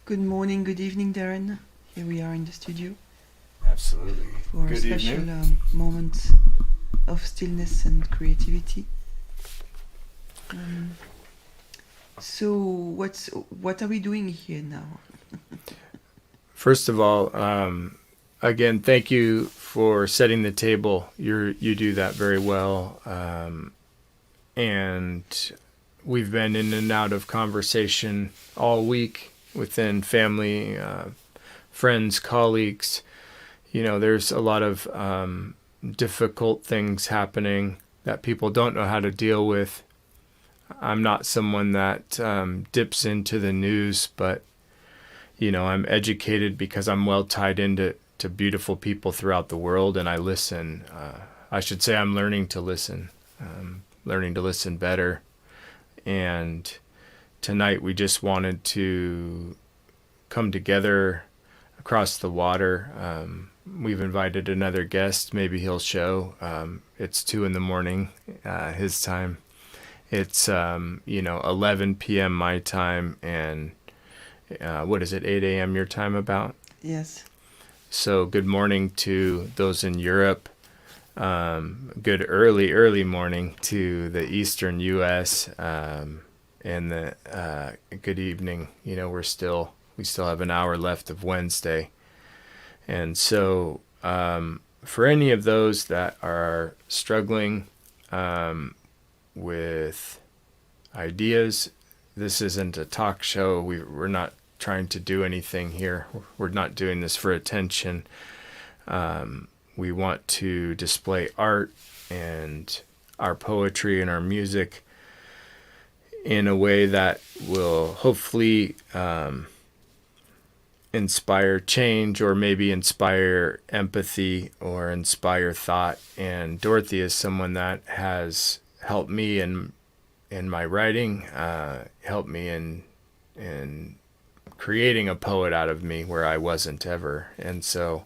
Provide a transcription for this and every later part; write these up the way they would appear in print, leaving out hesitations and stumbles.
Good morning, good evening, Darren. Here we are in the studio Absolutely. for a Good special evening. moment of stillness and creativity. Um, so, what are we doing here now? First of all, again, thank you for setting the table. You do that very well, and we've been in and out of conversation all week within family, friends, colleagues. There's a lot of difficult things happening that people don't know how to deal with. I'm not someone that dips into the news, but I'm educated because I'm well tied into beautiful people throughout the world, and I listen. I should say I'm learning to listen better. And tonight we just wanted to come together across the water. We've invited another guest. Maybe he'll show. It's 2 a.m. His time. It's 11 p.m. my time, and what is it, 8 a.m. your time about? Yes. So good morning to those in Europe. Good early morning to the Eastern U.S. And the good evening. We still have an hour left of Wednesday, and so for any of those that are struggling with ideas, this isn't a talk show. We're not trying to do anything here. We're not doing this for attention. We want to display art and our poetry and our music in a way that will hopefully inspire change, or maybe inspire empathy or inspire thought. And Dorothy is someone that has helped me in my writing, helped me in creating a poet out of me where I wasn't ever. And so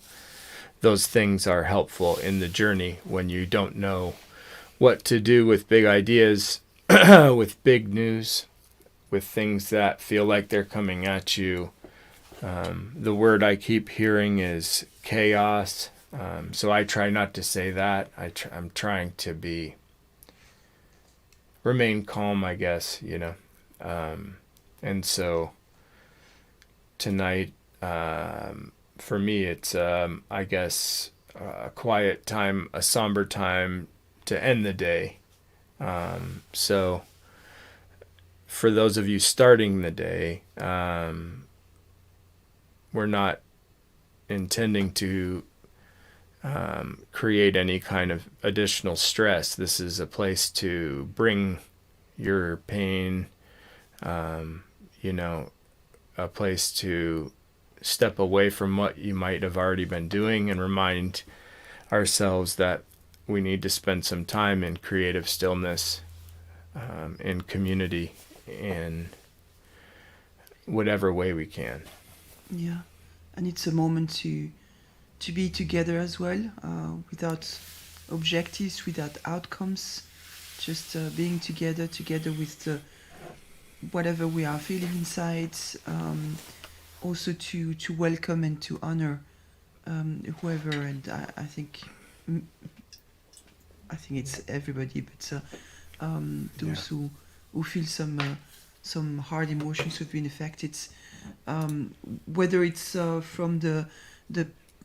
those things are helpful in the journey when you don't know what to do with big ideas, with big news, with things that feel like they're coming at you. The word I keep hearing is chaos. So I try not to say that. I'm trying to remain calm, I guess, and so tonight, for me, it's, I guess, a quiet time, a somber time to end the day. So for those of you starting the day, we're not intending to create any kind of additional stress. This is a place to bring your pain, a place to step away from what you might have already been doing and remind ourselves that we need to spend some time in creative stillness, in community, in whatever way we can. Yeah, and it's a moment to be together as well, without objectives, without outcomes, just being together with whatever we are feeling inside. Also to welcome and to honor whoever, and I think it's everybody, but those who feel some hard emotions who've been affected, whether it's from the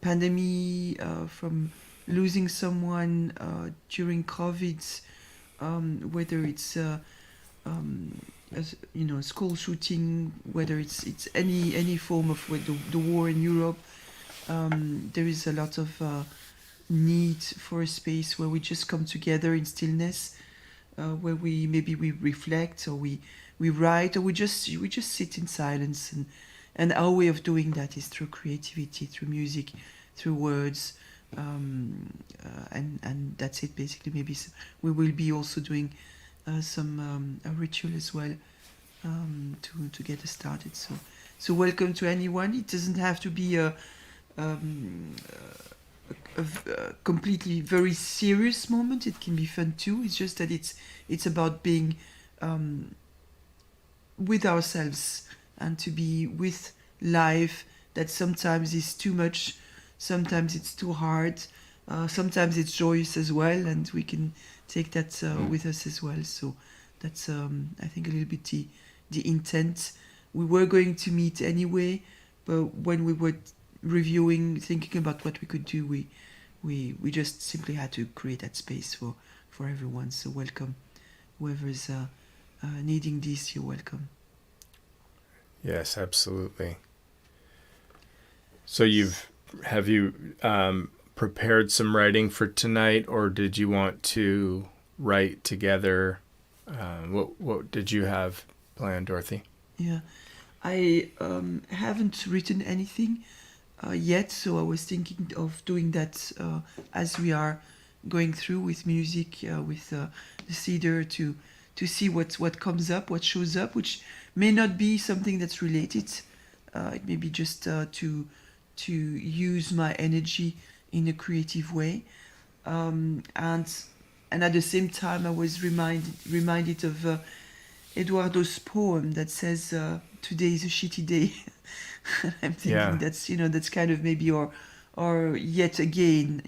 pandemic, from losing someone during COVID, whether it's school shooting, whether it's any form of the war in Europe. There is a lot of need for a space where we just come together in stillness, where we reflect, or we write, or we just sit in silence. And our way of doing that is through creativity, through music, through words, and that's it basically. Maybe we will be also doing some a ritual as well, to get us started. So welcome to anyone. It doesn't have to be a completely very serious moment. It can be fun too. It's just that it's about being with ourselves, and to be with life that sometimes is too much, sometimes it's too hard, sometimes it's joyous as well, and we can take that with us as well. So that's I think a little bit the intent. We were going to meet anyway, but when we were reviewing, thinking about what we could do, we just simply had to create that space for everyone. So welcome, whoever's needing this, you're welcome. Yes, absolutely. So have you prepared some writing for tonight, or did you want to write together? What did you have planned, Dorothy? Yeah, I haven't written anything yet, so I was thinking of doing that as we are going through with music, with the cedar, to see what comes up, what shows up, which may not be something that's related. It may be just to use my energy in a creative way, and at the same time, I was reminded of Eduardo's poem that says, "Today is a shitty day." I'm thinking Yeah, that's kind of maybe or yet again,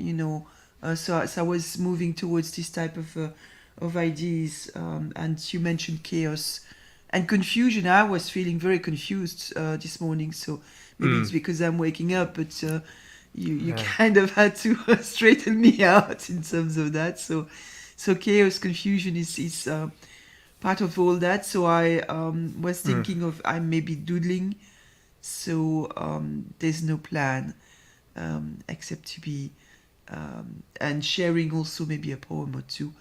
so I was moving towards this type of ideas, and you mentioned chaos and confusion. I was feeling very confused this morning, so maybe it's because I'm waking up, but you yeah, kind of had to straighten me out in terms of that. So chaos, confusion is part of all that. So I was thinking of I'm maybe doodling. So there's no plan except to be and sharing also maybe a poem or two.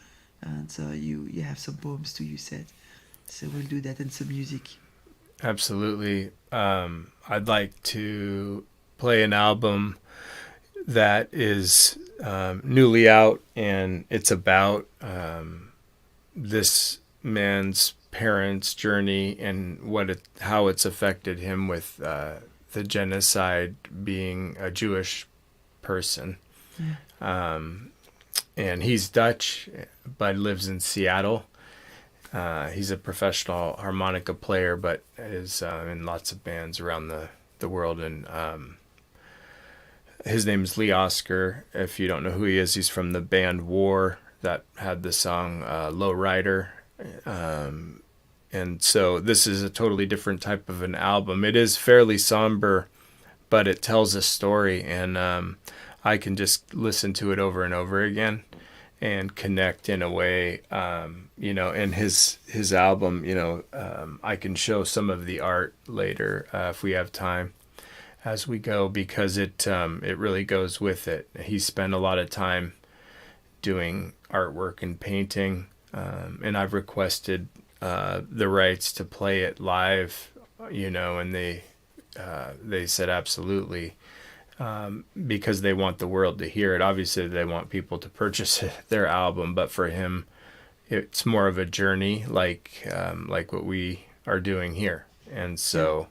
And you have some poems too, you said. So we'll do that and some music. absolutely. I'd like to play an album that is newly out, and it's about this man's parents' journey and how it's affected him with the genocide, being a Jewish person. Yeah. And he's Dutch, but lives in Seattle. He's a professional harmonica player, but is in lots of bands around the world. And his name is Lee Oscar. If you don't know who he is, he's from the band War that had the song Low Rider. And so this is a totally different type of an album. It is fairly somber, but it tells a story, and I can just listen to it over and over again and connect in a way. And his album, I can show some of the art later if we have time as we go, because it really goes with it. He spent a lot of time doing artwork and painting, and I've requested the rights to play it live, and they said absolutely, because they want the world to hear it. Obviously, they want people to purchase their album, but for him, it's more of a journey, like what we are doing here, and so.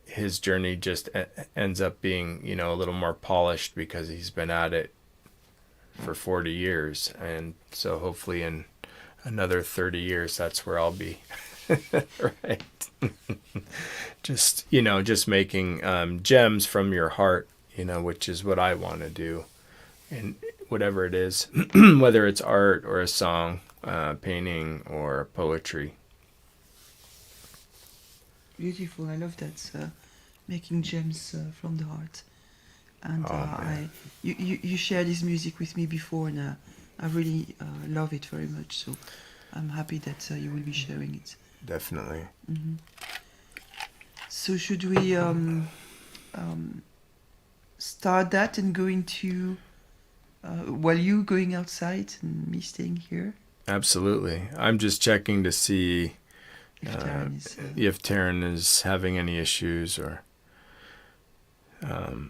His journey just ends up being, a little more polished because he's been at it for 40 years. And so hopefully in another 30 years, that's where I'll be. Right. just making gems from your heart, which is what I want to do. And whatever it is, whether it's art or a song, painting or poetry. Beautiful. I love that. Making gems from the heart. And you shared this music with me before, and I really love it very much. So I'm happy that you will be sharing it. Definitely. Mm-hmm. So should we start that and go into while you going outside and me staying here? Absolutely. I'm just checking to see If if Taryn is having any issues, or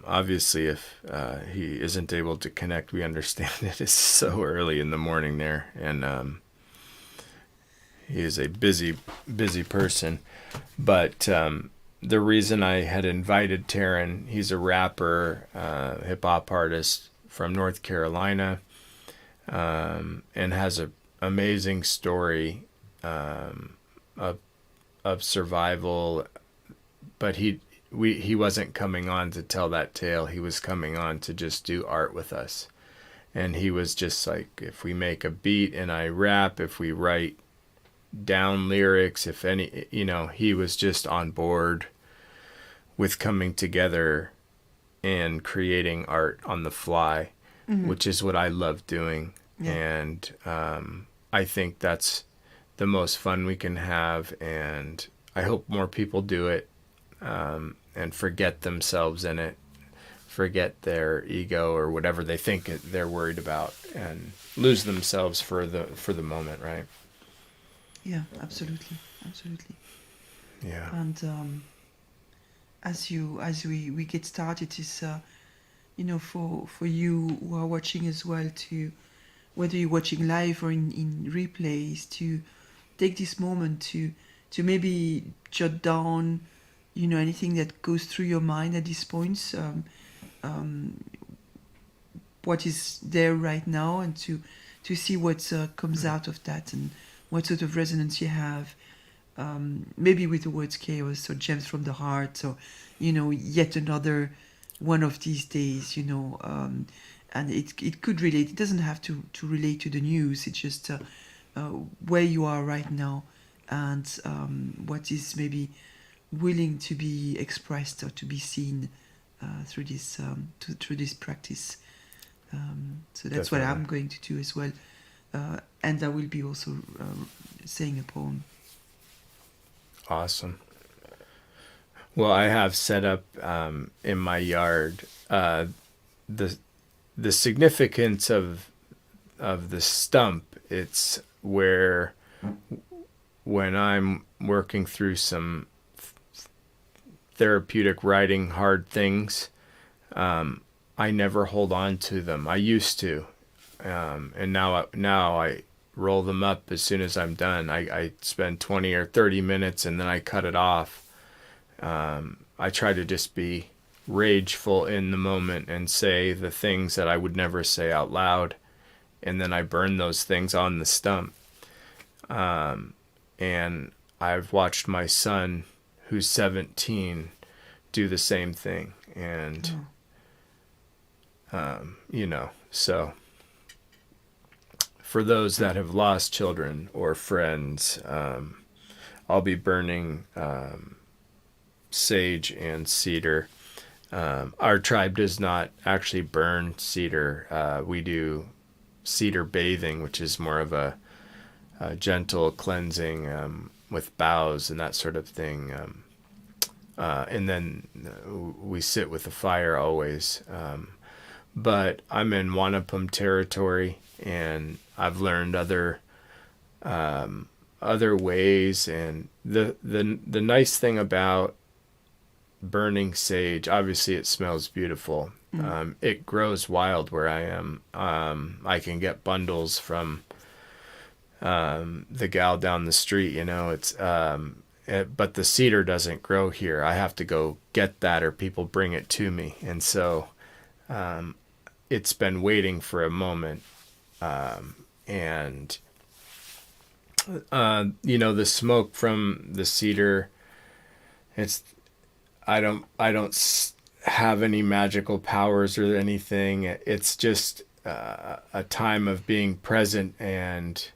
obviously if he isn't able to connect. We understand it is so early in the morning there, and he is a busy person. But the reason I had invited Taryn, he's a rapper, hip hop artist from North Carolina, and has an amazing story of survival but he wasn't coming on to tell that tale. He was coming on to just do art with us. And he was just like, if we make a beat and I rap, if we write down lyrics, if any, he was just on board with coming together and creating art on the fly, which is what I love doing. Yeah. And I think that's the most fun we can have. And I hope more people do it and forget themselves in it, forget their ego or whatever they think they're worried about, and lose themselves for the moment, right? Yeah, absolutely, absolutely. Yeah. And as we get started, is for you who are watching as well, to whether you're watching live or in replays, to take this moment to maybe jot down anything that goes through your mind at this point, what is there right now, and to see what comes out of that, and what sort of resonance you have, maybe with the words chaos or gems from the heart, or yet another one of these days, and it could relate. It doesn't have to relate to the news. It's just where you are right now, and what is maybe willing to be expressed or to be seen through this practice. So that's what I'm going to do as well, and I will be also saying a poem. Awesome. Well, I have set up in my yard the significance of the stump. It's where, when I'm working through some therapeutic writing hard things, I never hold on to them. I used to, and now I roll them up as soon as I'm done. I spend 20 or 30 minutes and then I cut it off. I try to just be rageful in the moment and say the things that I would never say out loud, and then I burn those things on the stump. And I've watched my son, who's 17, do the same thing. And, so for those that have lost children or friends, I'll be burning sage and cedar. Our tribe does not actually burn cedar. We do cedar bathing, which is more of a gentle cleansing with boughs and that sort of thing. And then we sit with the fire always. But I'm in Wanapum territory, and I've learned other ways. And the nice thing about burning sage, obviously it smells beautiful. It grows wild where I am. I can get bundles from the gal down the street. It's but the cedar doesn't grow here. I have to go get that, or people bring it to me. And so it's been waiting for a moment. And the smoke from the cedar, I don't have any magical powers or anything. It's just a time of being present, and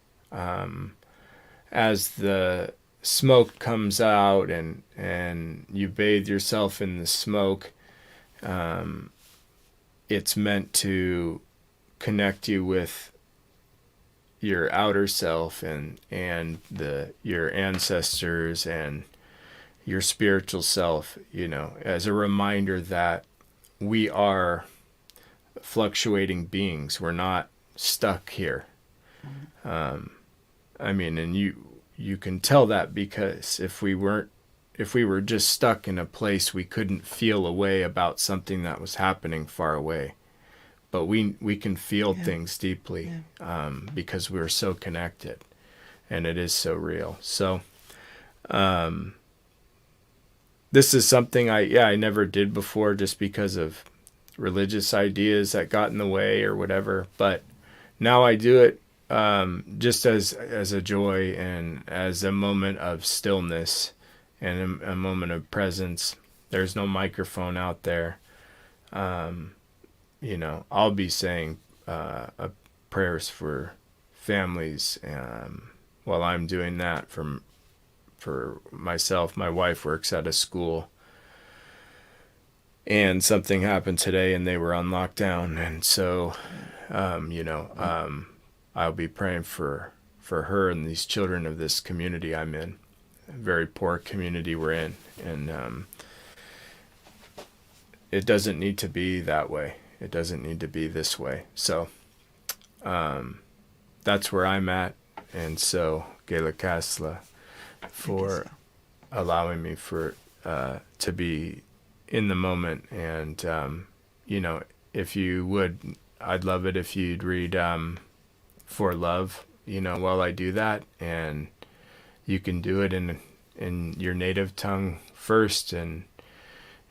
as the smoke comes out and you bathe yourself in the smoke, it's meant to connect you with your outer self and your ancestors and your spiritual self, as a reminder that we are fluctuating beings. We're not stuck here. And you can tell that, because if we were just stuck in a place, we couldn't feel a way about something that was happening far away. But we can feel things deeply, because we're so connected, and it is so real. So this is something I never did before, just because of religious ideas that got in the way or whatever. But now I do it just as a joy and as a moment of stillness and a moment of presence. There's no microphone out there. I'll be saying prayers for families while I'm doing that for myself. My wife works at a school, and something happened today, and they were on lockdown, and so I'll be praying for her and these children of this community I'm in, a very poor community we're in, and it doesn't need to be that way. It doesn't need to be this way. So that's where I'm at, and so Gela Kasla for allowing me to be in the moment, and if you would, I'd love it if you'd read For Love, while I do that, and you can do it in your native tongue first, and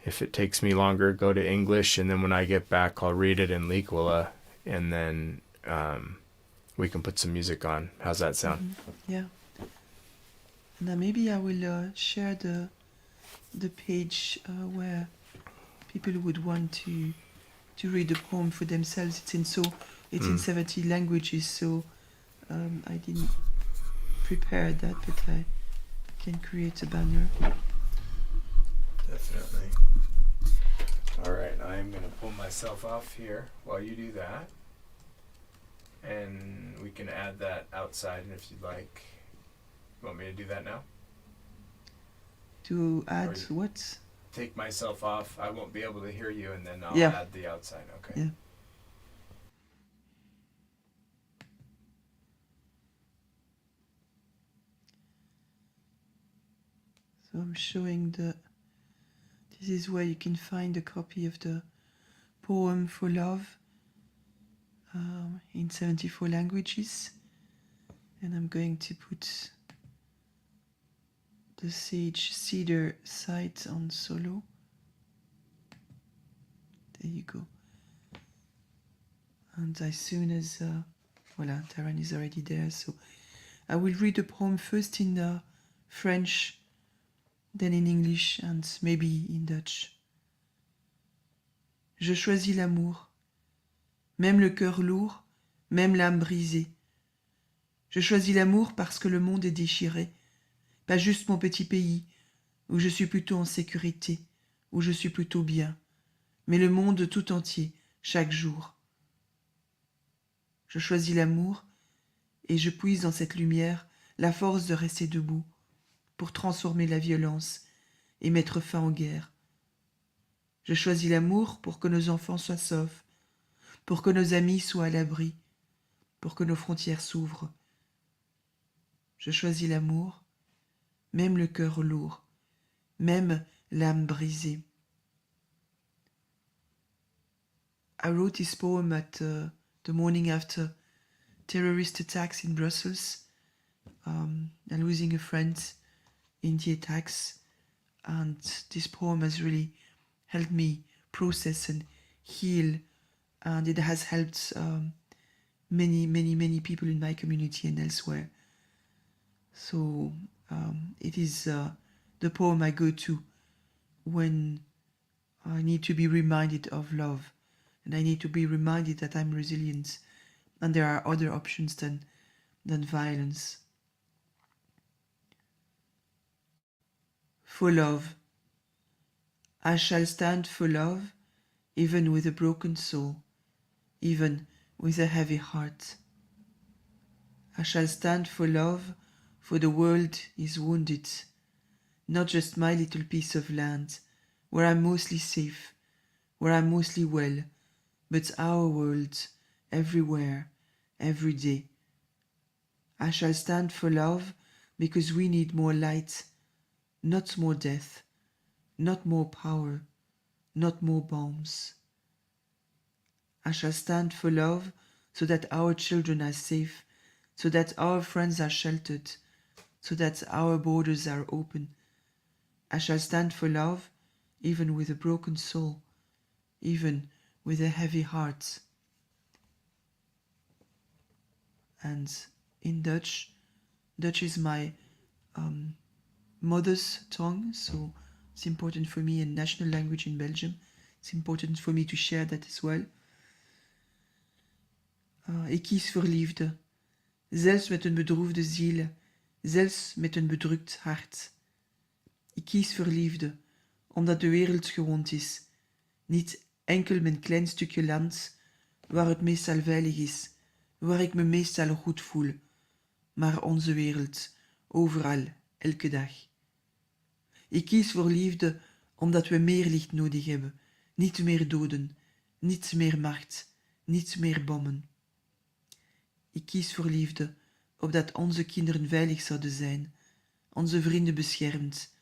if it takes me longer, go to English, and then when I get back, I'll read it in Likwala, and then we can put some music on. How's that sound? Mm-hmm. Yeah. And maybe I will share the page where people would want to read the poem for themselves. It's in 70 languages, so I didn't prepare that, but I can create a banner. Definitely. All right, I'm going to pull myself off here while you do that. And we can add that outside if you'd like. You want me to do that now? To add what? Take myself off. I won't be able to hear you, and then I'll add the outside. Okay. Yeah. So I'm showing this is where you can find a copy of the poem For Love in 74 languages. And I'm going to put the sage cedar site on solo. There you go. And as soon as, voila, Taran is already there. So I will read the poem first in French, then in English, and maybe in Dutch. Je choisis l'amour, même le cœur lourd, même l'âme brisée. Je choisis l'amour parce que le monde est déchiré, pas juste mon petit pays, où je suis plutôt en sécurité, où je suis plutôt bien, mais le monde tout entier, chaque jour. Je choisis l'amour, et je puise dans cette lumière la force de rester debout, pour transformer la violence et mettre fin aux guerres. Je choisis l'amour pour que nos enfants soient saufs, pour que nos amis soient à l'abri, pour que nos frontières s'ouvrent. Je choisis l'amour, même le cœur lourd, même l'âme brisée. I wrote this poem at the morning after terrorist attacks in Brussels, and losing a friend in the attacks, and this poem has really helped me process and heal, and it has helped many people in my community and elsewhere. So it is the poem I go to when I need to be reminded of love, and I need to be reminded that I'm resilient and there are other options than violence. For love. I shall stand for love, even with a broken soul, even with a heavy heart. I shall stand for love, for the world is wounded, not just my little piece of land, where I'm mostly safe, where I'm mostly well, but our world, everywhere, every day. I shall stand for love, because we need more light, not more death, not more power, not more bombs. I shall stand for love, so that our children are safe, so that our friends are sheltered, so that our borders are open. I shall stand for love, even with a broken soul, even with a heavy heart. And in Dutch is my mother's tongue, so it's important for me, a national language in Belgium. It's important for me to share that as well. Ik kies voor liefde, zelfs met een bedroefde ziel, zelfs met een bedrukt hart. Ik kies voor liefde, omdat de wereld gewond is. Niet enkel mijn klein stukje land, waar het meestal veilig is, waar ik me meestal goed voel, maar onze wereld, overal, elke dag. Ik kies voor liefde, omdat we meer licht nodig hebben. Niet meer doden, niet meer macht, niet meer bommen. Ik kies voor liefde, opdat onze kinderen veilig zouden zijn, onze vrienden beschermd,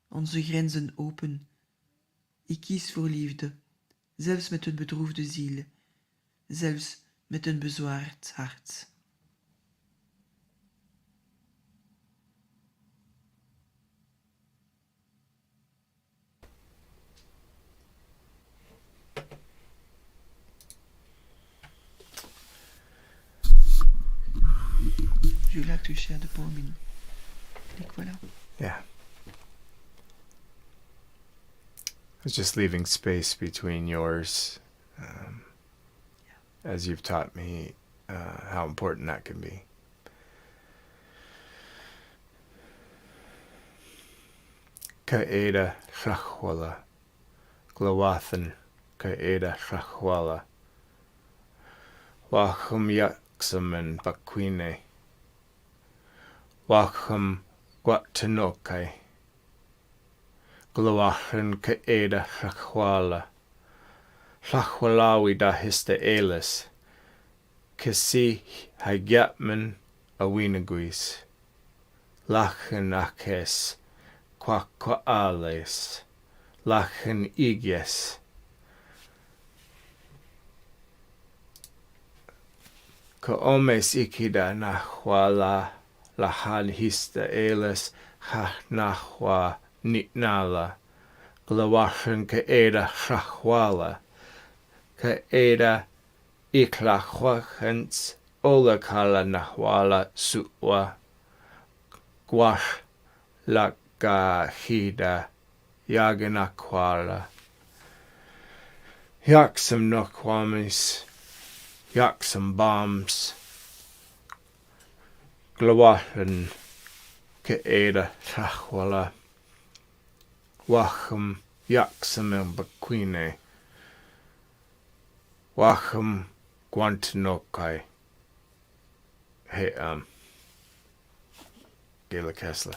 onze grenzen open. Ik kies voor liefde, zelfs met een bedroefde ziel, zelfs met een bezwaard hart. Would you like to share the poem in Voilà. Yeah. I was just leaving space between yours, as you've taught me how important that can be. Ka'eda Shachwala, Glawathan Ka'eda Shachwala, Wachum Yaksam and Bakwine, Wachum Guatanokai, Glawathan Ka'eda Shachwala, Shachwalawi da Hista Elis, Kasi Hagyatman Awinaguis, Lachen Akes, Quaquales, Lachen Iges, Koomes Ikida Nahwala, Lahan Hista Elis, Ha Nahwa Nitnala, Glawashan Kaeda Shachwala, Kaeda Iklachwachens, Olakala Nahwala Sutwa, Gwash Lakahida, Yaganakwala, Yaksam Nokwamis, Yaksam Bombs, Glawashan Kaeda Shachwala, Wacham Yaksam Bakwine, Wacham Guantanokai. Hey, Gayla Kessler.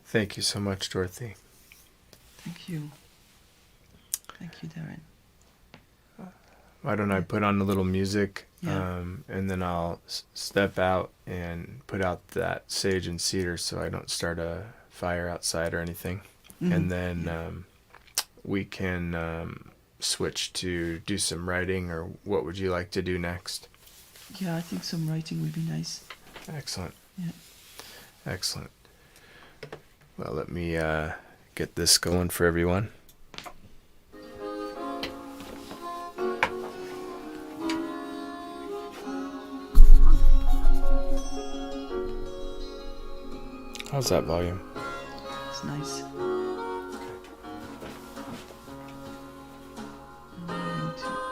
Thank you so much, Dorothy. Thank you. Thank you, Darren. Why don't I put on a little music, Yeah. and then I'll step out and put out that sage and cedar so I don't start a fire outside or anything. And then we can switch to do some writing, or what would you like to do next? Yeah, I think some writing would be nice. Excellent. Yeah. Excellent. Well, let me get this going for everyone. How's that volume? It's nice. I'm going to-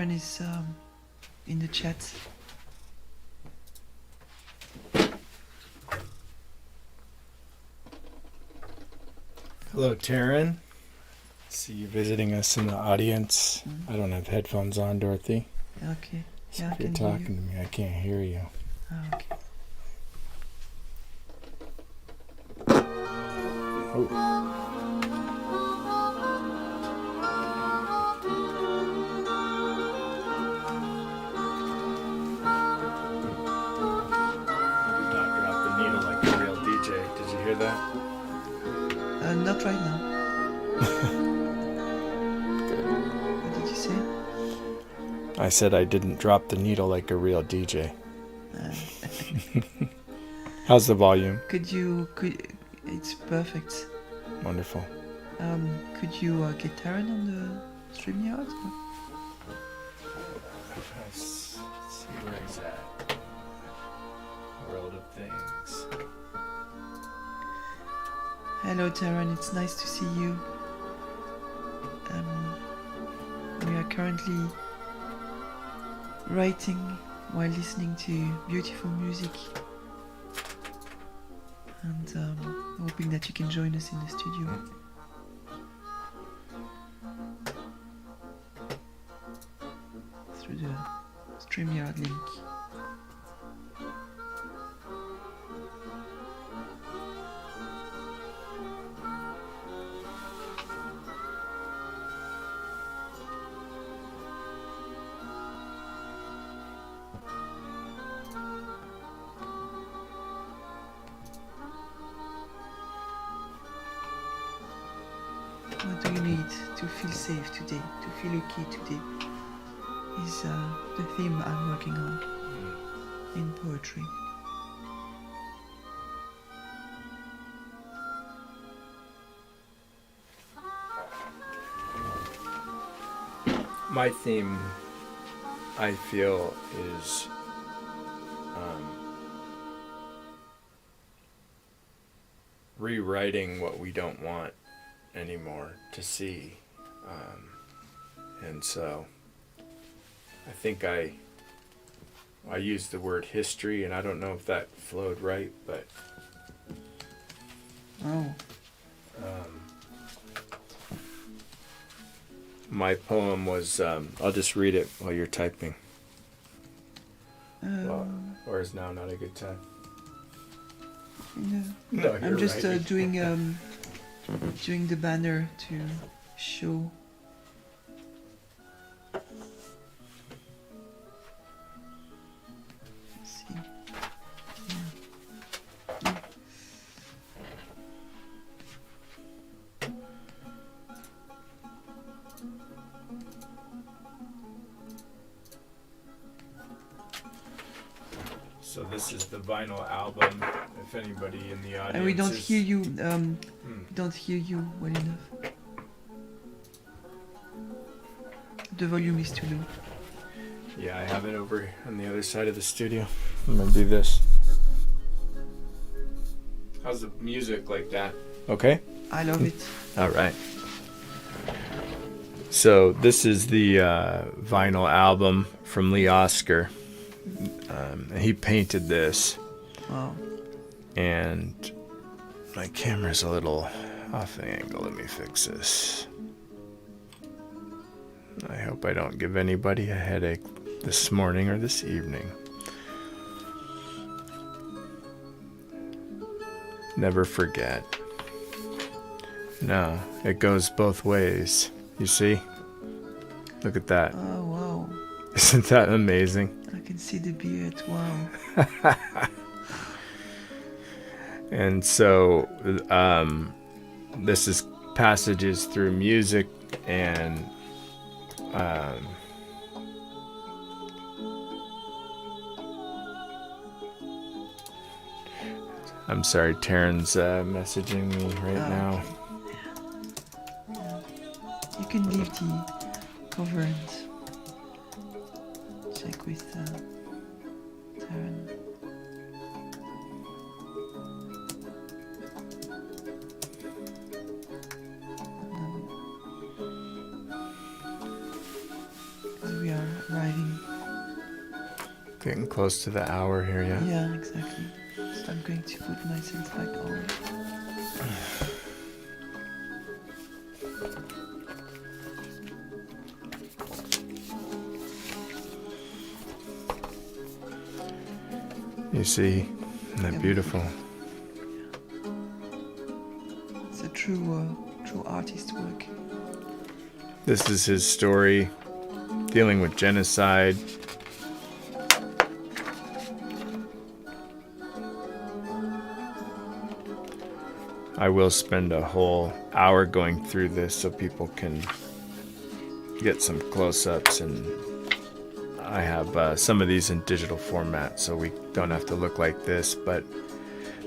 Taryn is in the chat. Hello, Taryn. See you visiting us in the audience. I don't have headphones on, Dorothy. Okay. So Yeah, I if you're can hear talking you. to me, I can't hear you. Ah, okay. Oh. Did not drop the needle like a real DJ. Did you hear that? Not right now. What did you say? I said I didn't drop the needle like a real DJ. How's the volume? It's perfect. Wonderful. Could you get Taryn on the StreamYard? Let's see where he's at. World of Things. Hello, Taryn. It's nice to see you. We are currently writing while listening to beautiful music, and hoping that you can join us in the studio. Through the StreamYard link. What do you need to feel safe today, to feel okay today, is the theme I'm working on in poetry. My theme, I feel, is rewriting what we don't want anymore to see. And so I think I used the word history, and I don't know if that flowed right, but my poem was, I'll just read it while you're typing. Or is now not a good time? No, you're I'm just right. doing the banner to show. Let's see. Yeah. So this is the vinyl album. If anybody in the audience And we don't is... hear you. Don't hear you well enough. The volume is too low. Yeah, I have it over on the other side of the studio. I'm gonna do this. How's the music like that? Okay? I love it. All right. So this is the vinyl album from Lee Oscar. He painted this. Wow. And my camera's a little off the angle. Let me fix this. I hope I don't give anybody a headache this morning or this evening. Never forget. No, it goes both ways. You see? Look at that. Oh wow. Isn't that amazing? I can see the beard. Wow. And so this is passages through music and I'm sorry, Taryn's messaging me right now. Okay. Yeah. You can leave the cover and check with Taryn. We are Getting close to the hour here, yeah. Yeah, exactly. So I'm going to put myself back on. You see, isn't that Yeah. beautiful? It's a true artist work. This is his story, dealing with genocide. I will spend a whole hour going through this so people can get some close-ups, and I have some of these in digital format so we don't have to look like this, but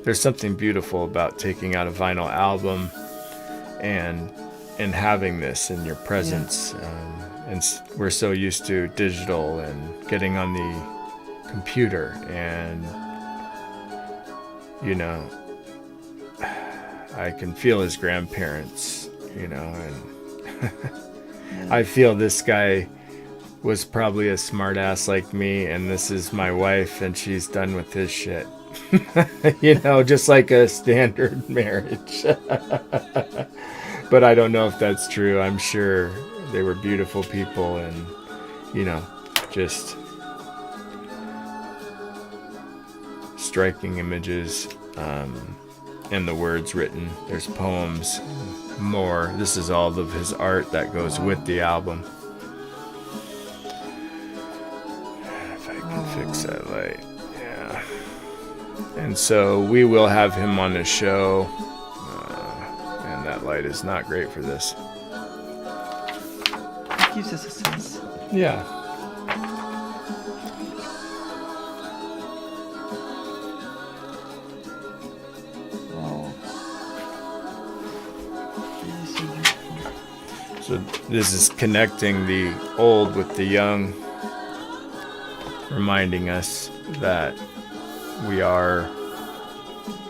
there's something beautiful about taking out a vinyl album and having this in your presence. And we're so used to digital and getting on the computer, and you know, I can feel his grandparents, you know, and I feel this guy was probably a smartass like me, and this is my wife, and she's done with his shit. You know, just like a standard marriage. But I don't know if that's true. I'm sure they were beautiful people, and, you know, just striking images, and the words written. There's poems, more. This is all of his art that goes with the album. If I can fix that light. Yeah. And so we will have him on the show. And that light is not great for this. It gives us a sense. Yeah. Wow. This is so beautiful. So this is connecting the old with the young, reminding us that we are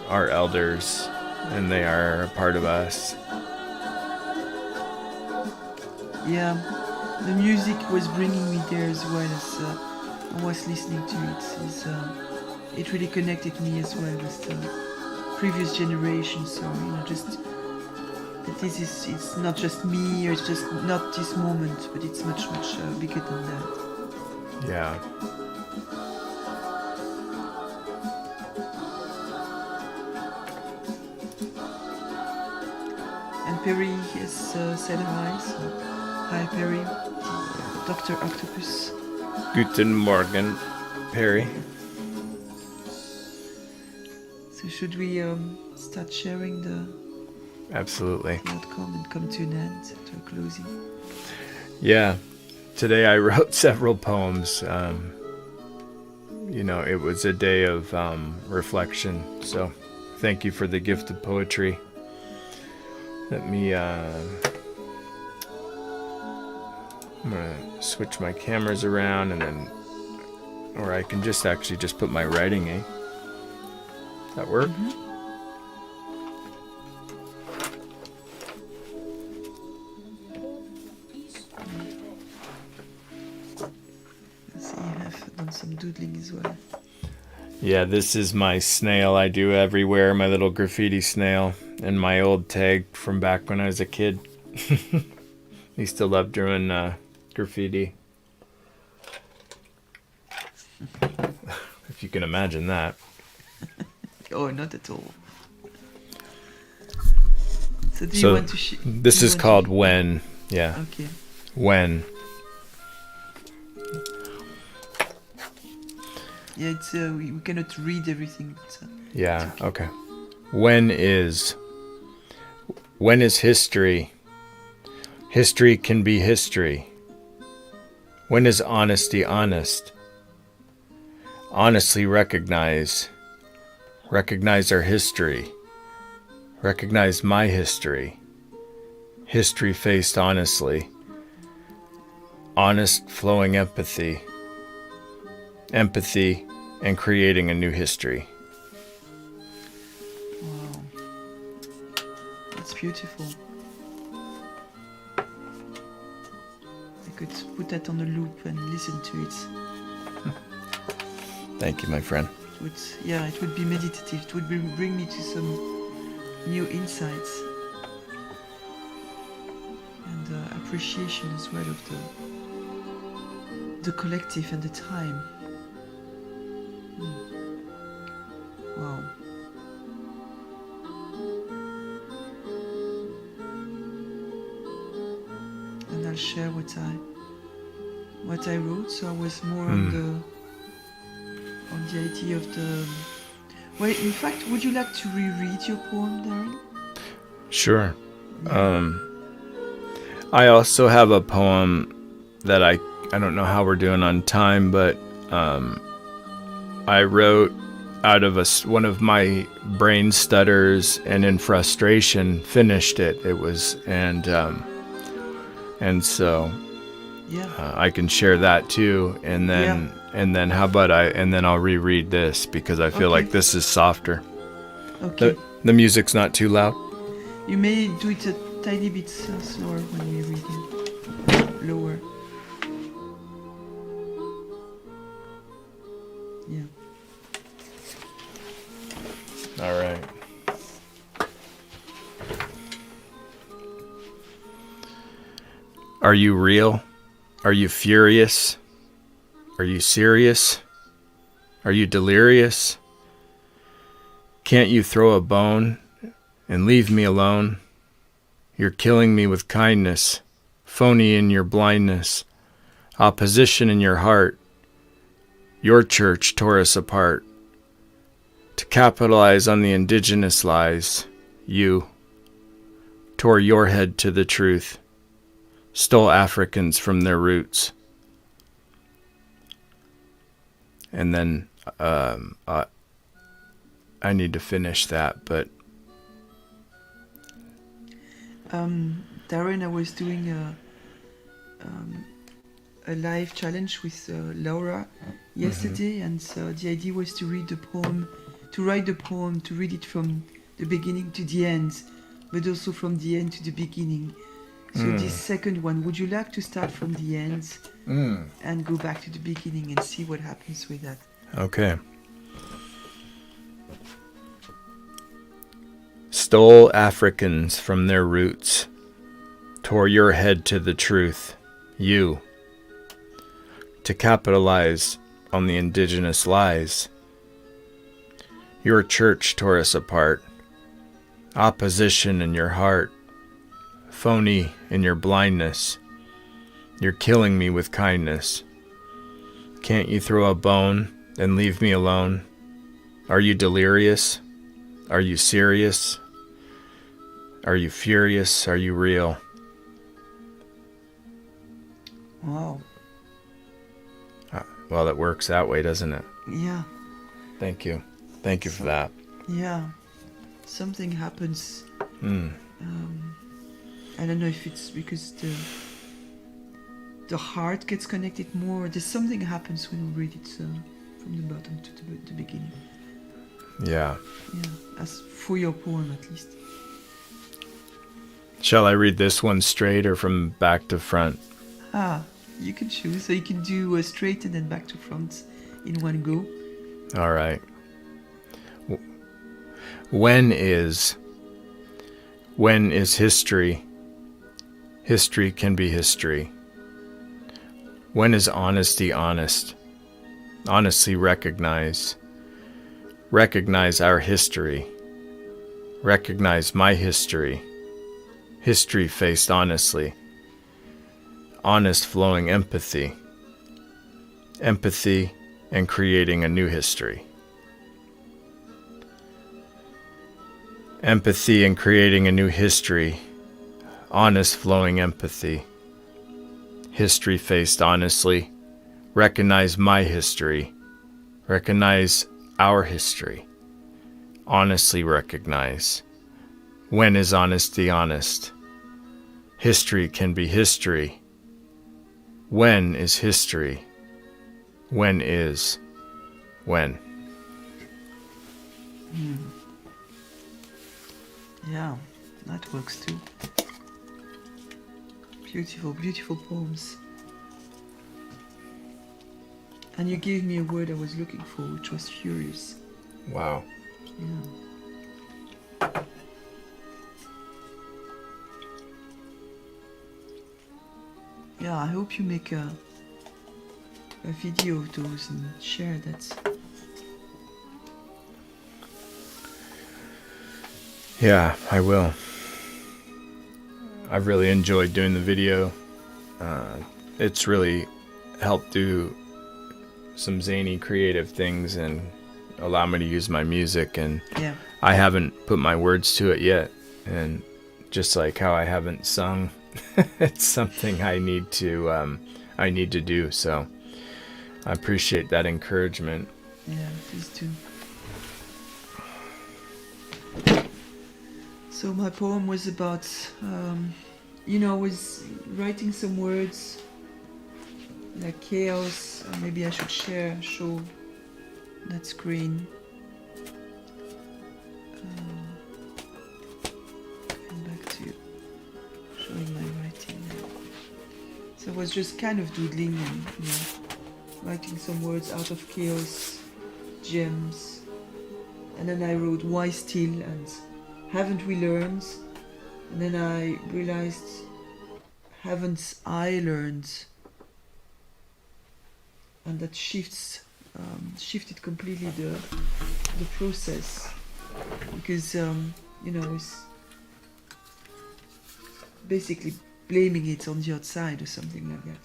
our elders and they are a part of us. Yeah, the music was bringing me there as well as I was listening to it. It really connected me as well with the previous generation. So just that it's not just me, or it's just not this moment, but it's much bigger than that. Yeah. And Perry has said hi. So hi, Perry, Dr. Octopus. Guten Morgen, Perry. So should we start sharing the Absolutely. outcome and come to an end, to a closing? Yeah. Today I wrote several poems. It was a day of reflection. So thank you for the gift of poetry. Let me, I'm going to switch my cameras around, and then, or I can just put my writing in. That work? Mm-hmm. So you have done some doodling as well. Yeah, this is my snail I do everywhere, my little graffiti snail, and my old tag from back when I was a kid. Used to love doing graffiti. If you can imagine that. Oh, not at all. So do you want to this is called When. Yeah. Okay. When. Yeah, it's we cannot read everything. But, Yeah, okay. When is history? History can be history. When is honesty honest? Honestly recognize our history. Recognize my history. History faced honestly. Honest flowing empathy. Empathy and creating a new history. wow, it's beautiful. I could put that on a loop and listen to it. Thank you, my friend. It would be meditative. It would bring me to some new insights and appreciation as well of the collective and the time. Wow. And I'll share what I wrote. So I was more on the idea of the. Well, in fact, would you like to reread your poem, Darren? Sure. I also have a poem that I don't know how we're doing on time, but I wrote out of one of my brain stutters, and in frustration finished it. It was and so I can share that too, and then how about I'll reread this because I feel like this is softer. Okay. The music's not too loud. You may do it a tiny bit slower when we read it. Lower. Yeah. All right. Are you real? Are you furious? Are you serious? Are you delirious? Can't you throw a bone and leave me alone? You're killing me with kindness, phony in your blindness, opposition in your heart. Your church tore us apart. To capitalize on the indigenous lies, you tore your head to the truth, stole Africans from their roots. And then I need to finish that, but Darren, I was doing a live challenge with Laura yesterday, and so the idea was to read the poem, to write the poem, to read it from the beginning to the end, but also from the end to the beginning. So this second one, would you like to start from the end and go back to the beginning and see what happens with that? Okay. Stole Africans from their roots, tore your head to the truth, you, to capitalize on the indigenous lies. Your church tore us apart, opposition in your heart, phony in your blindness. You're killing me with kindness. Can't you throw a bone and leave me alone? Are you delirious? Are you serious? Are you furious? Are you real? Wow. Well, that works that way, doesn't it? Yeah. Thank you. Thank you for that. Yeah. Something happens. I don't know if it's because the heart gets connected more. There's something happens when we read it from the bottom to the beginning. Yeah. Yeah, as for your poem at least. Shall I read this one straight or from back to front? You can choose. So you can do straight and then back to front in one go. All right. When is history? History can be history. When is honesty honest? Honestly recognize our history. Recognize my history. History faced honestly. Honest flowing empathy. Empathy and creating a new history. Empathy and creating a new history. Honest flowing empathy. History faced honestly. Recognize my history. Recognize our history. Honestly recognize. When is honesty honest? History can be history. When is history? When is when? Yeah, that works too. Beautiful, beautiful poems. And you gave me a word I was looking for, which was furious. Wow. Yeah. Yeah, I hope you make a video of those and share that. Yeah, I will. I've really enjoyed doing the video. It's really helped do some zany creative things and allow me to use my music, and Yeah. I haven't put my words to it yet, and just like how I haven't sung, it's something I need to do. So I appreciate that encouragement. Yeah, please do. So my poem was about, I was writing some words like chaos. Maybe I should show that screen. Going back to showing my writing now. So I was just kind of doodling and writing some words out of chaos, gems, and then I wrote why still and haven't we learned, and then I realized haven't I learned, and that shifted completely the process, because it's basically blaming it on the outside or something like that.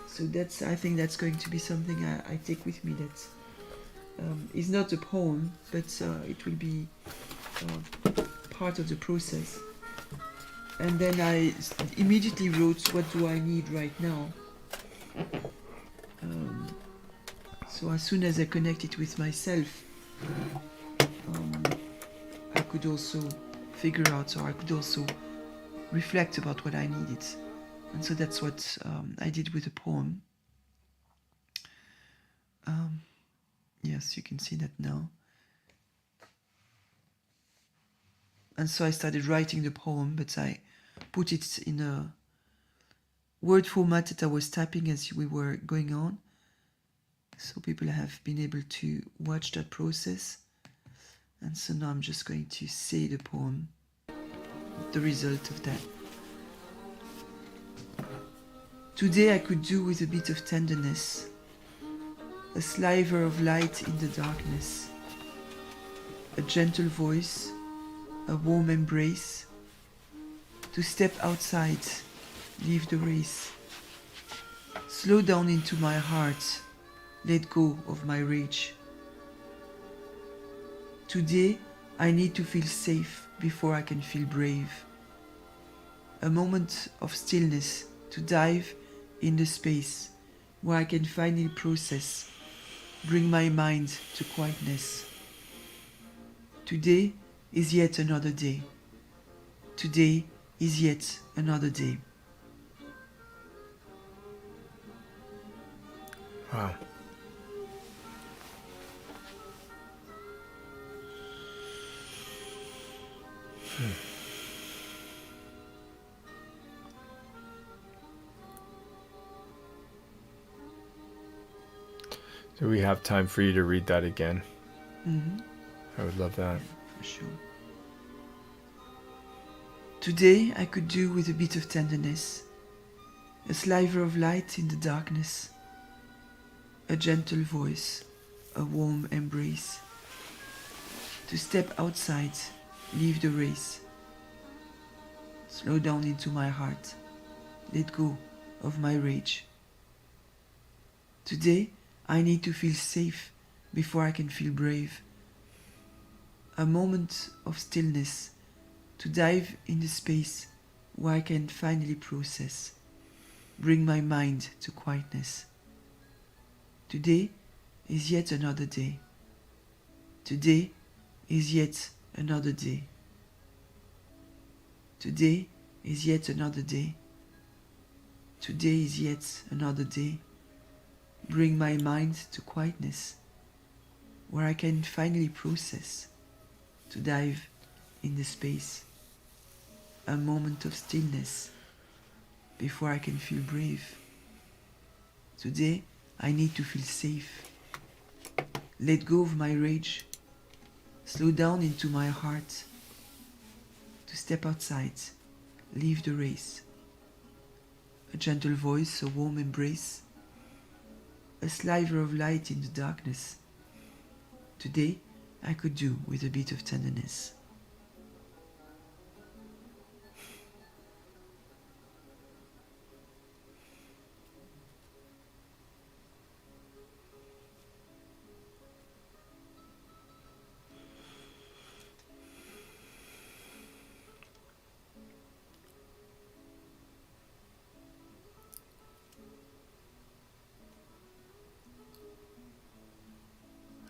So I think that's going to be something I take with me. That is not a poem, but it will be part of the process. And then I immediately wrote, what do I need right now? So as soon as I connect it with myself, I could also figure out, or I could also reflect about what I needed. And so that's what I did with the poem. Yes, you can see that now. And so I started writing the poem, but I put it in a word format that I was typing as we were going on. So people have been able to watch that process. And so now I'm just going to say the poem, the result of that. Today I could do with a bit of tenderness, a sliver of light in the darkness, a gentle voice, a warm embrace, to step outside, leave the race, slow down into my heart, let go of my rage. Today I need to feel safe before I can feel brave. A moment of stillness to dive in the space where I can finally process, bring my mind to quietness. Today is yet another day. Today is yet another day. Wow. Do we have time for you to read that again? Mm-hmm. I would love that. For sure. Today I could do with a bit of tenderness, a sliver of light in the darkness, a gentle voice, a warm embrace, to step outside, leave the race, slow down into my heart, let go of my rage. Today I need to feel safe before I can feel brave. A moment of stillness to dive in the space where I can finally process, bring my mind to quietness. Today is yet another day. Today is yet another day. Today is yet another day. Today is yet another day. Bring my mind to quietness, where I can finally process, to dive in the space. A moment of stillness before I can feel brave. Today I need to feel safe. Let go of my rage. Slow down into my heart. To step outside. Leave the race. A gentle voice, a warm embrace. A sliver of light in the darkness. Today, I could do with a bit of tenderness.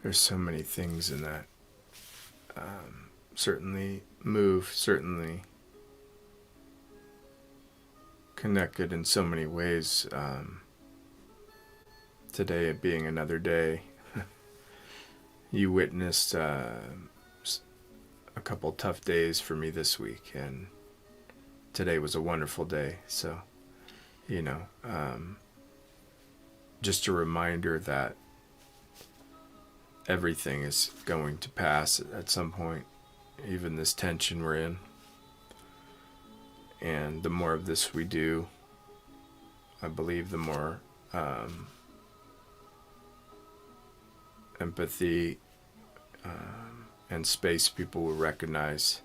There's so many things in that. Certainly move, certainly connected in so many ways. Today it being another day, you witnessed a couple tough days for me this week, and today was a wonderful day. So, just a reminder that everything is going to pass at some point, even this tension we're in. And the more of this we do, I believe the more empathy and space people will recognize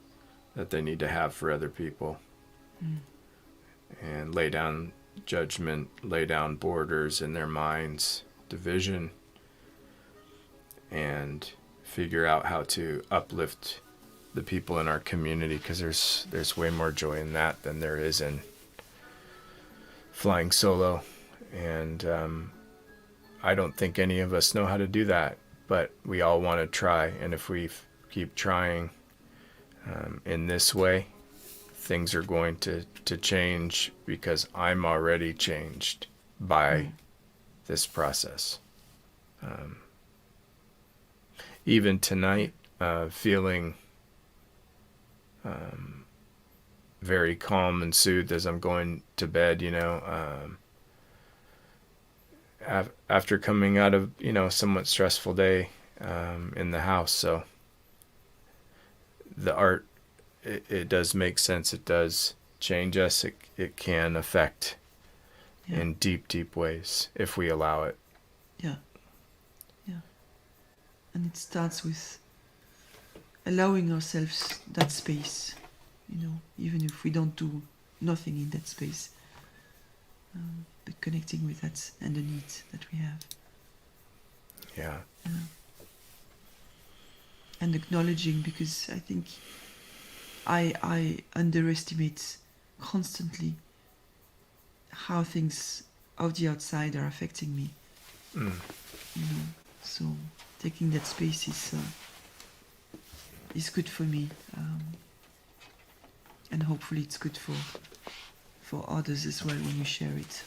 that they need to have for other people. And lay down judgment, lay down borders in their minds, division, and figure out how to uplift the people in our community, because there's way more joy in that than there is in flying solo. And I don't think any of us know how to do that, but we all want to try. And if we keep trying in this way, things are going to change, because I'm already changed by this process. Even tonight, feeling very calm and soothed as I'm going to bed, after coming out of, somewhat stressful day in the house. So the art, it does make sense. It does change us. It can affect in deep, deep ways if we allow it. Yeah. And it starts with allowing ourselves that space, even if we don't do nothing in that space, but connecting with that and the needs that we have. Yeah. And acknowledging, because I think I underestimate constantly how things of the outside are affecting me. So taking that space is good for me, and hopefully it's good for others as well when you share it.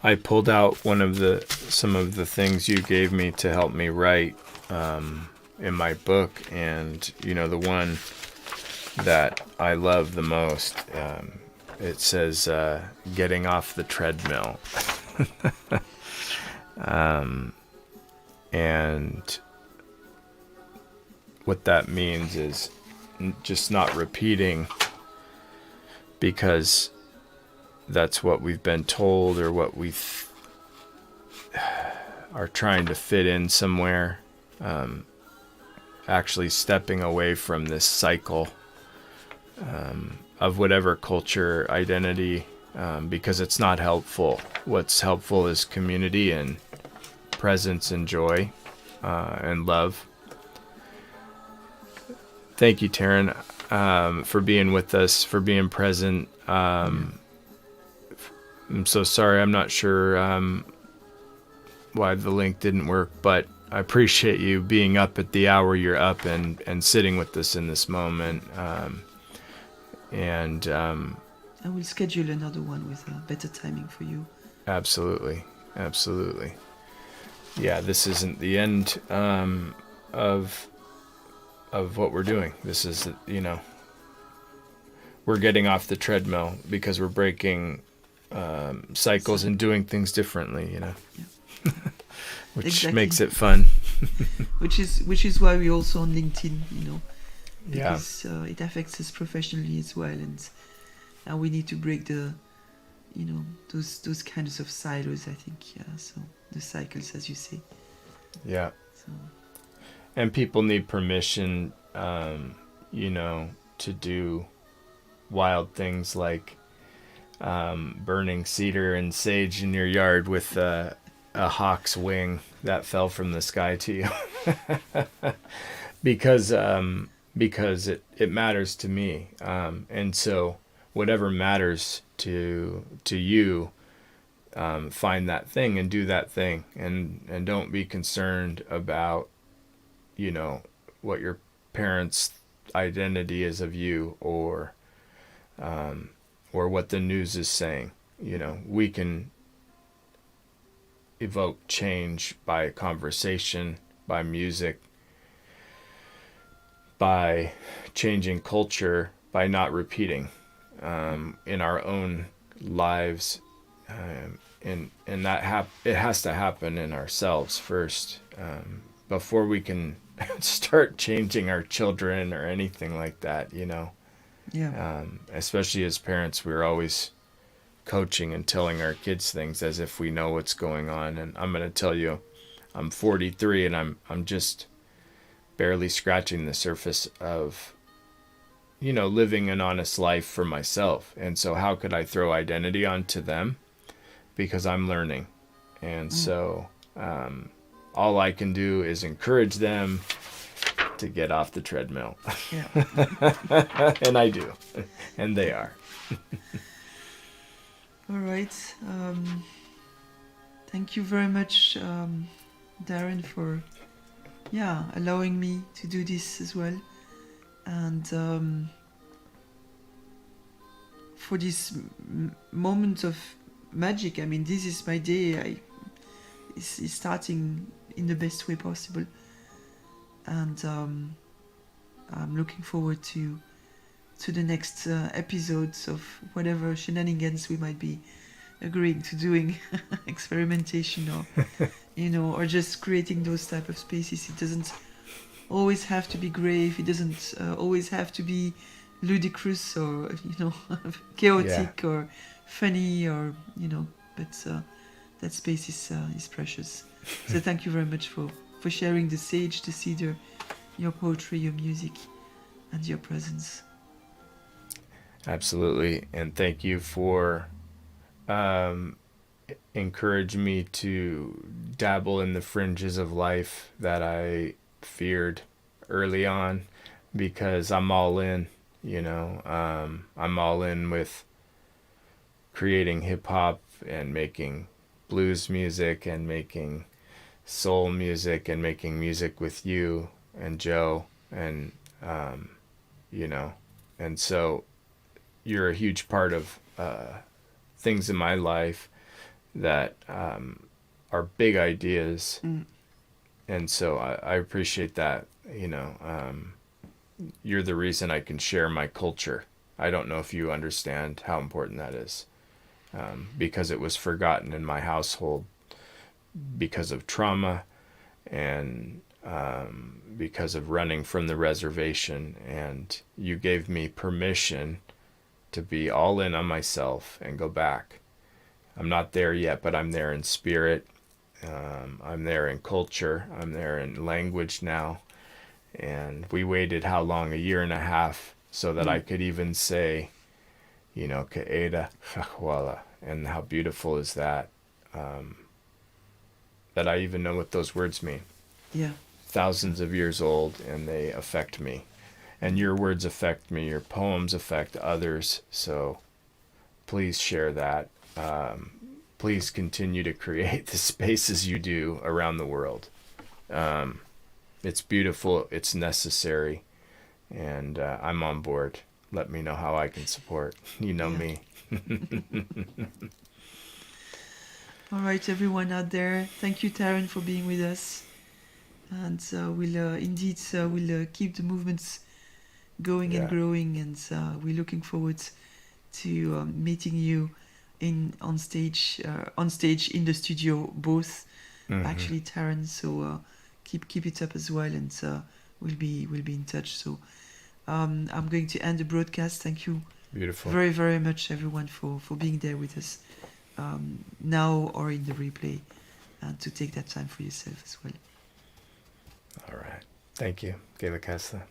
I pulled out some of the things you gave me to help me write in my book, and the one that I love the most, it says getting off the treadmill. And what that means is just not repeating because that's what we've been told, or what we are trying to fit in somewhere. Actually stepping away from this cycle of whatever culture, identity, because it's not helpful. What's helpful is community and presence and joy and love. Thank you, Taryn, for being with us, for being present. I'm so sorry. I'm not sure why the link didn't work, but I appreciate you being up at the hour you're up and sitting with us in this moment. I will schedule another one with better timing for you. Absolutely. Yeah, this isn't the end of what we're doing. This is, we're getting off the treadmill because we're breaking cycles So, and doing things differently, you know, yeah, yeah, which exactly. makes it fun. Which is why we're also on LinkedIn, Yeah. because it affects us professionally as well, and we need to break those kinds of silos. I think, yeah. So the cycles, as you say. Yeah. So And people need permission, you know, to do wild things like burning cedar and sage in your yard with a hawk's wing that fell from the sky to you. because because it matters to me, and so whatever matters to you, find that thing and do that thing, and don't be concerned about, you know, what your parents' identity is of you, or what the news is saying. You know, we can evoke change by conversation, by music, by changing culture, by not repeating in our own lives, and it has to happen in ourselves first, before we can start changing our children or anything like that. You know, yeah, especially as parents, we're always coaching and telling our kids things as if we know what's going on. And I'm going to tell you, I'm 43 and I'm just barely scratching the surface of, you know, living an honest life for myself. And so how could I throw identity onto them? Because I'm learning. And mm, so all I can do is encourage them to get off the treadmill. yeah. And I do. And they are. All right. Thank you very much, Darren, for allowing me to do this as well, and for this moment of magic. I mean, this is my day. It's starting in the best way possible, and I'm looking forward to the next episodes of whatever shenanigans we might be agreeing to doing, experimentation, or just creating those type of spaces. It doesn't always have to be grave. It doesn't always have to be ludicrous or Yeah. chaotic or funny, or but that space is precious. So thank you very much for sharing the sage, the cedar, your poetry, your music, and your presence. Absolutely. And thank you for um, encouraging me to dabble in the fringes of life that I feared early on, because I'm all in, you know. I'm all in with creating hip hop and making blues music and making soul music and making music with you and Joe, and um, you know, and so you're a huge part of things in my life that are big ideas, Mm, and so I appreciate that. You know, you're the reason I can share my culture. I don't know if you understand how important that is, because it was forgotten in my household because of trauma, and because of running from the reservation. And you gave me permission to be all in on myself and go back. I'm not there yet, but I'm there in spirit. I'm there in culture. I'm there in language now. And we waited how long? A year and a half, so that I mm, could even say, you know, Ke'eda Wala. And how beautiful is that? That I even know what those words mean. yeah. Thousands of years old, and they affect me. And your words affect me. Your poems affect others. So please share that. Please continue to create the spaces you do around the world. It's beautiful. It's necessary. And I'm on board. Let me know how I can support. You know Yeah. me. All right, everyone out there. Thank you, Taryn, for being with us. And we'll keep the movements going and Yeah. growing. And we're looking forward to meeting you in on stage in the studio, both Hmm. actually, Taryn. So keep it up as well, and we'll be in touch. So I'm going to end the broadcast. Thank you Beautiful. very very much, everyone, for being there with us now or in the replay, and to take that time for yourself as well. All right. Thank you. Gela Kessler.